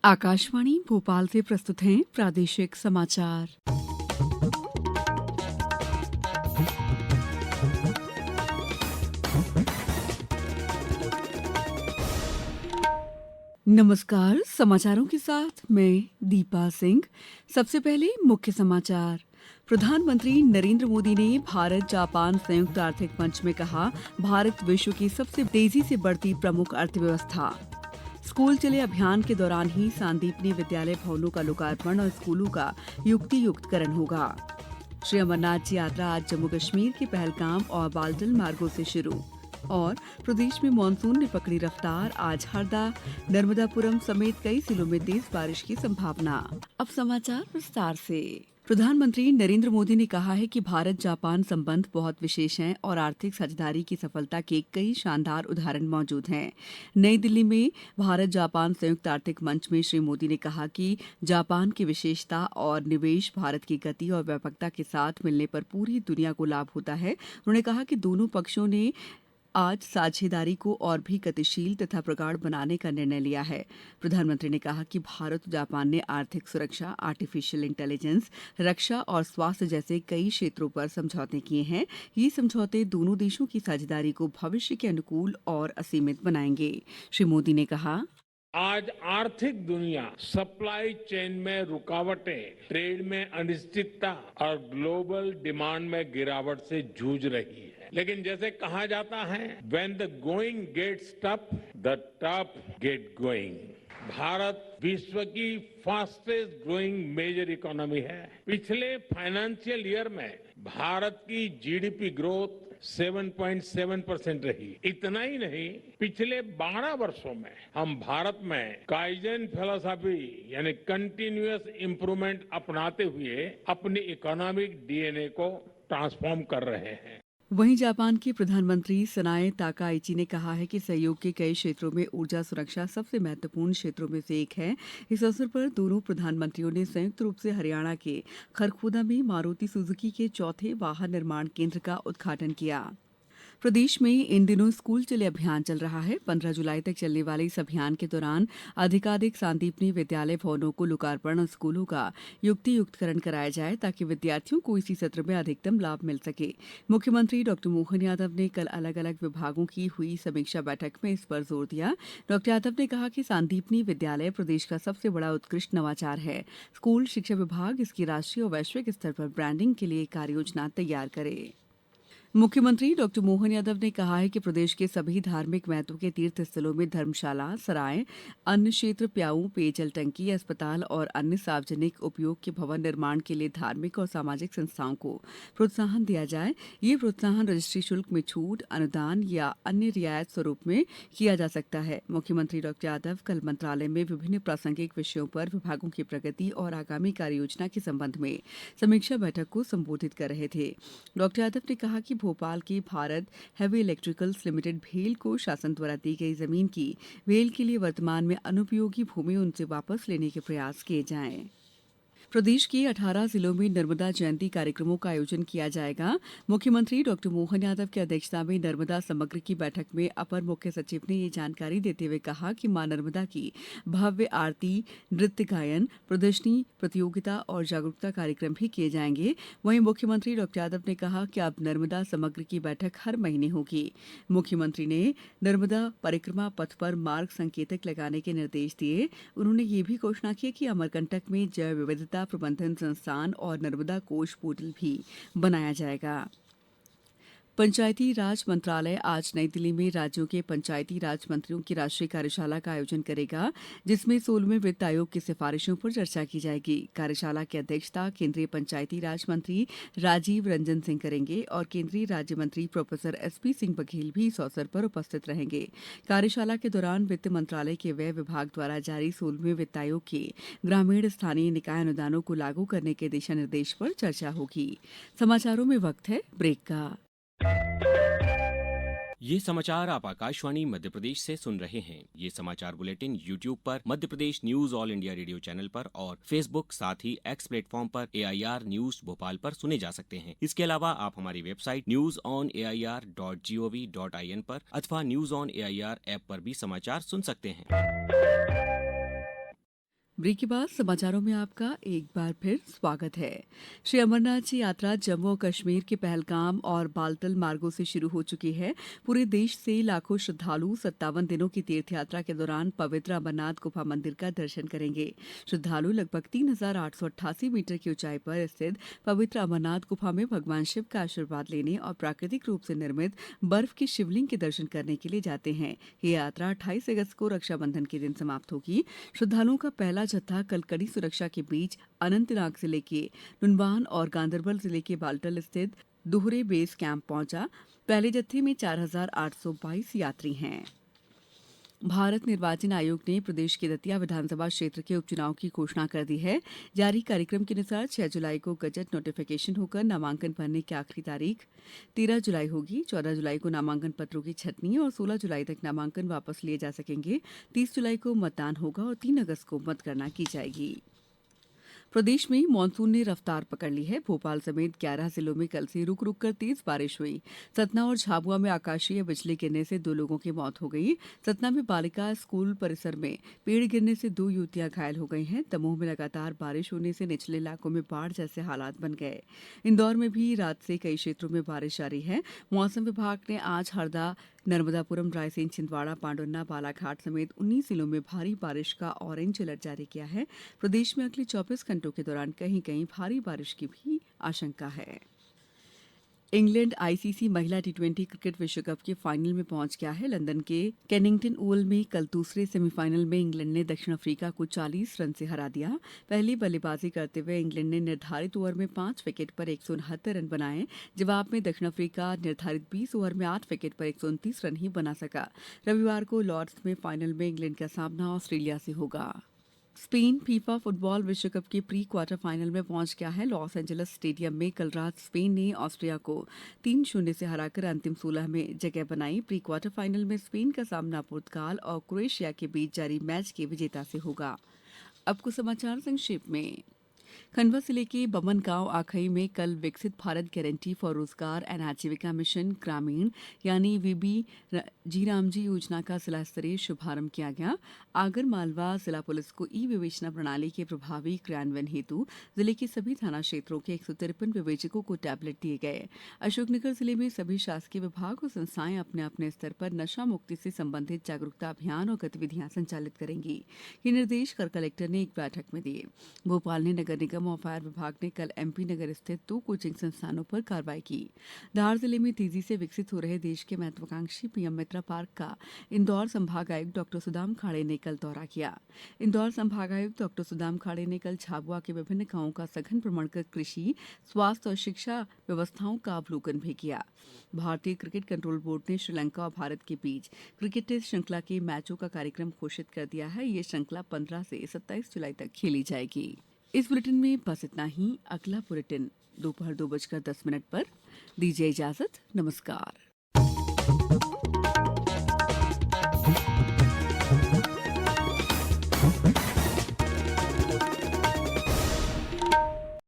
आकाशवाणी भोपाल से प्रस्तुत हैं प्रादेशिक समाचार। नमस्कार, समाचारों के साथ मैं दीपा सिंह। सबसे पहले मुख्य समाचार। प्रधानमंत्री नरेंद्र मोदी ने भारत जापान संयुक्त आर्थिक मंच में कहा, भारत विश्व की सबसे तेजी से बढ़ती प्रमुख अर्थव्यवस्था। स्कूल चले अभियान के दौरान ही सांदीपनी विद्यालय भवनों का लोकार्पण और स्कूलों का युक्तियुक्तकरण होगा। श्री अमरनाथ जी यात्रा आज जम्मू कश्मीर के पहलगाम और बालटल मार्गों से शुरू। और प्रदेश में मानसून ने पकड़ी रफ्तार, आज हरदा, नर्मदापुरम समेत कई जिलों में तेज बारिश की संभावना। अब समाचार विस्तार से। प्रधानमंत्री नरेंद्र मोदी ने कहा है कि भारत जापान संबंध बहुत विशेष हैं और आर्थिक साझेदारी की सफलता के कई शानदार उदाहरण मौजूद हैं। नई दिल्ली में भारत जापान संयुक्त आर्थिक मंच में श्री मोदी ने कहा कि जापान की विशेषता और निवेश भारत की गति और व्यापकता के साथ मिलने पर पूरी दुनिया को लाभ होता है। उन्होंने कहा कि दोनों पक्षों ने आज साझेदारी को और भी गतिशील तथा प्रगाढ़ बनाने का निर्णय लिया है। प्रधानमंत्री ने कहा कि भारत और जापान ने आर्थिक सुरक्षा, आर्टिफिशियल इंटेलिजेंस, रक्षा और स्वास्थ्य जैसे कई क्षेत्रों पर समझौते किए हैं। ये समझौते दोनों देशों की साझेदारी को भविष्य के अनुकूल और असीमित बनाएंगे। श्री मोदी ने कहा, आज आर्थिक दुनिया सप्लाई चेन में रुकावटें, ट्रेड में अनिश्चितता और ग्लोबल डिमांड में गिरावट से जूझ रही है। लेकिन जैसे कहा जाता है, when the going gets tough, the tough get going. Bharat विश्व की फास्टेस्ट ग्रोइंग मेजर इकोनॉमी है। पिछले फाइनेंशियल ईयर में भारत की जीडीपी ग्रोथ 7.7% रही। इतना ही नहीं, पिछले 12 वर्षों में हम भारत में काइजन फिलॉसफी यानी कंटिन्यूअस इंप्रूवमेंट अपनाते हुए अपनी इकोनॉमिक डीएनए को ट्रांसफॉर्म कर रहे हैं। वहीं जापान के प्रधानमंत्री सनाए ताकाइची ने कहा है कि सहयोग के कई क्षेत्रों में ऊर्जा सुरक्षा सबसे महत्वपूर्ण क्षेत्रों में से एक है। इस अवसर पर दोनों प्रधानमंत्रियों ने संयुक्त रूप से हरियाणा के खरखोदा में मारुति सुजुकी के चौथे वाहन निर्माण केंद्र का उद्घाटन किया। प्रदेश में इन दिनों स्कूल चले अभियान चल रहा है। 15 जुलाई तक चलने वाले इस अभियान के दौरान अधिकाधिक सांदीपनी विद्यालय भवनों को लोकार्पण और स्कूलों का युक्तियुक्तकरण कराया जाए ताकि विद्यार्थियों को इसी सत्र में अधिकतम लाभ मिल सके। मुख्यमंत्री डॉ मोहन यादव ने कल अलग अलग विभागों की हुई समीक्षा बैठक में इस पर जोर दिया। डॉ यादव ने कहा कि सांदीपनी विद्यालय प्रदेश का सबसे बड़ा उत्कृष्ट नवाचार है। स्कूल शिक्षा विभाग इसकी राष्ट्रीय और वैश्विक स्तर पर ब्रांडिंग के लिए कार्ययोजना तैयार करे। मुख्यमंत्री डॉ मोहन यादव ने कहा है कि प्रदेश के सभी धार्मिक महत्व के तीर्थ स्थलों में धर्मशाला, सराय, अन्न क्षेत्र, प्याऊ, पेयजल टंकी, अस्पताल और अन्य सार्वजनिक उपयोग के भवन निर्माण के लिए धार्मिक और सामाजिक संस्थाओं को प्रोत्साहन दिया जाए। ये प्रोत्साहन रजिस्ट्री शुल्क में छूट, अनुदान या अन्य रियायत स्वरूप में किया जा सकता है। मुख्यमंत्री डॉ यादव कल मंत्रालय में विभिन्न प्रासंगिक विषयों पर विभागों की प्रगति और आगामी कार्ययोजना के संबंध में समीक्षा बैठक को संबोधित कर रहे थे। डॉ यादव ने कहा कि भोपाल की भारत हेवी इलेक्ट्रिकल्स लिमिटेड भेल को शासन द्वारा दी गई जमीन की भेल के लिए वर्तमान में अनुपयोगी भूमि उनसे वापस लेने के प्रयास किए जाएं। प्रदेश के 18 जिलों में नर्मदा जयंती कार्यक्रमों का आयोजन किया जाएगा। मुख्यमंत्री डॉ मोहन यादव की अध्यक्षता में नर्मदा समग्र की बैठक में अपर मुख्य सचिव ने ये जानकारी देते हुए कहा कि मां नर्मदा की भव्य आरती, नृत्य गायन, प्रदर्शनी, प्रतियोगिता और जागरूकता कार्यक्रम भी किए जाएंगे। वहीं मुख्यमंत्री डॉ यादव ने कहा कि अब नर्मदा समग्र की बैठक हर महीने होगी। मुख्यमंत्री ने नर्मदा परिक्रमा पथ पर मार्ग संकेतक लगाने के निर्देश दिए। उन्होंने ये भी घोषणा की कि अमरकंटक में जैव विविधता प्रबंधन संस्थान और नर्मदा कोष पोर्टल भी बनाया जाएगा। पंचायती राज मंत्रालय आज नई दिल्ली में राज्यों के पंचायती राज मंत्रियों की राष्ट्रीय कार्यशाला का आयोजन करेगा, जिसमें 16वें वित्त आयोग की सिफारिशों पर चर्चा की जाएगी। कार्यशाला की अध्यक्षता केंद्रीय पंचायती राज मंत्री राजीव रंजन सिंह करेंगे और केंद्रीय राज्य मंत्री प्रोफेसर एसपी सिंह बघेल भी इस अवसर पर उपस्थित रहेंगे। कार्यशाला के दौरान वित्त मंत्रालय के व्यय विभाग द्वारा जारी 16वें वित्त आयोग के ग्रामीण स्थानीय निकाय अनुदानों को लागू करने के दिशा निर्देश पर चर्चा होगी। समाचारों में वक्त है ब्रेक का। ये समाचार आप आकाशवाणी मध्य प्रदेश से सुन रहे हैं। ये समाचार बुलेटिन YouTube पर Madhya Pradesh news all India radio channel पर और Facebook साथ ही X प्लेटफॉर्म पर AIR न्यूज भोपाल पर सुने जा सकते हैं। इसके अलावा आप हमारी वेबसाइट newsonair.gov.in पर अथवा न्यूज ऑन AIR ऐप पर भी समाचार सुन सकते हैं। ब्रेक के बाद समाचारों में आपका एक बार फिर स्वागत है। श्री अमरनाथ जी यात्रा जम्मू और कश्मीर के पहलगाम और बालतल मार्गों से शुरू हो चुकी है। पूरे देश से लाखों श्रद्धालु 57 दिनों की तीर्थ यात्रा के दौरान पवित्र अमरनाथ गुफा मंदिर का दर्शन करेंगे। श्रद्धालु लगभग 3,888 मीटर की ऊंचाई पर स्थित पवित्र अमरनाथ गुफा में भगवान शिव का आशीर्वाद लेने और प्राकृतिक रूप से निर्मित बर्फ के शिवलिंग के दर्शन करने के लिए जाते हैं। ये यात्रा 28 अगस्त को रक्षाबंधन के दिन समाप्त होगी। श्रद्धालुओं का पहला जत्था कल कड़ी सुरक्षा के बीच अनंतनाग जिले के नुनवान और गांदरबल जिले के बालटल स्थित दोहरे बेस कैंप पहुंचा। पहले जत्थे में 4,822 यात्री हैं। भारत निर्वाचन आयोग ने प्रदेश के दतिया विधानसभा क्षेत्र के उपचुनाव की घोषणा कर दी है। जारी कार्यक्रम के अनुसार 6 जुलाई को गजट नोटिफिकेशन होकर नामांकन भरने की आखिरी तारीख 13 जुलाई होगी। 14 जुलाई को नामांकन पत्रों की छंटनी और 16 जुलाई तक नामांकन वापस लिए जा सकेंगे। 30 जुलाई को मतदान होगा और 3 अगस्त को मतगणना की जाएगी। प्रदेश में मानसून ने रफ्तार पकड़ ली है। भोपाल समेत 11 जिलों में कल से रुक रुक कर तेज बारिश हुई। सतना और झाबुआ में आकाशीय बिजली गिरने से 2 लोगों की मौत हो गई। सतना में बालिका स्कूल परिसर में पेड़ गिरने से 2 युवतियां घायल हो गई हैं। दमोह में लगातार बारिश होने से निचले इलाकों में बाढ़ जैसे हालात बन गए। इंदौर में भी रात से कई क्षेत्रों में बारिश जारी है। मौसम विभाग ने आज हरदा, नर्मदापुरम, रायसेन, छिंदवाड़ा, पांडुन्ना, बालाघाट समेत 19 जिलों में भारी बारिश का ऑरेंज अलर्ट जारी किया है। प्रदेश में अगले 24 घंटों के दौरान कहीं कहीं भारी बारिश की भी आशंका है। इंग्लैंड आईसीसी महिला टी20 क्रिकेट विश्व कप के फाइनल में पहुंच गया है। लंदन के केनिंगटन ओवल में कल दूसरे सेमीफाइनल में इंग्लैंड ने दक्षिण अफ्रीका को 40 रन से हरा दिया। पहली बल्लेबाजी करते हुए इंग्लैंड ने निर्धारित ओवर में 5 विकेट पर 169 रन बनाए। जवाब में दक्षिण अफ्रीका निर्धारित 20 ओवर में 8 विकेट पर 129 रन ही बना सका। रविवार को लॉर्ड्स में फाइनल में इंग्लैंड का सामना ऑस्ट्रेलिया से होगा। स्पेन फीफा फुटबॉल विश्व कप के प्री क्वार्टर फाइनल में पहुंच गया है। लॉस एंजल्स स्टेडियम में कल रात स्पेन ने ऑस्ट्रिया को 3-0 से हराकर अंतिम 16 में जगह बनाई। प्री क्वार्टर फाइनल में स्पेन का सामना पुर्तगाल और क्रोएशिया के बीच जारी मैच के विजेता से होगा। अब कुछ समाचार संक्षेप में। खंडवा जिले के बमन गांव आखई में कल विकसित भारत गारंटी फॉर रोजगार एंड आजीविका मिशन ग्रामीण यानी वीबी जी रामजी योजना का जिला स्तरीय शुभारंभ किया गया। आगर मालवा जिला पुलिस को ई विवेचना प्रणाली के प्रभावी क्रियान्वयन हेतु जिले के सभी थाना क्षेत्रों के 153 विवेचकों को टैबलेट दिए गए। अशोकनगर जिले में सभी शासकीय विभाग और संस्थाएं अपने अपने स्तर पर नशा मुक्ति से संबंधित जागरूकता अभियान और गतिविधियां संचालित करेंगी। ये निर्देश कर कलेक्टर ने एक बैठक में दिए। भोपाल ने नगर निगम और फायर विभाग ने कल एमपी नगर स्थित 2 कोचिंग संस्थानों पर कार्रवाई की। धार जिले में तेजी से विकसित हो रहे देश के महत्वाकांक्षी पीएम मित्रा पार्क का इंदौर संभागायुक्त डॉक्टर सुदाम खाड़े ने कल दौरा किया। इंदौर संभागायुक्त डॉक्टर सुदाम खाड़े ने कल झाबुआ के विभिन्न गांवों का सघन भ्रमण कर कृषि, स्वास्थ्य और शिक्षा व्यवस्थाओं का अवलोकन भी किया। भारतीय क्रिकेट कंट्रोल बोर्ड ने श्रीलंका और भारत के बीच क्रिकेट टेस्ट श्रृंखला के मैचों का कार्यक्रम घोषित कर दिया है। ये श्रृंखला 15 से 27 जुलाई तक खेली जाएगी। इस बुलेटिन में बस इतना ही। अगला बुलेटिन दोपहर 2:10 पर। दीजिए इजाजत। नमस्कार।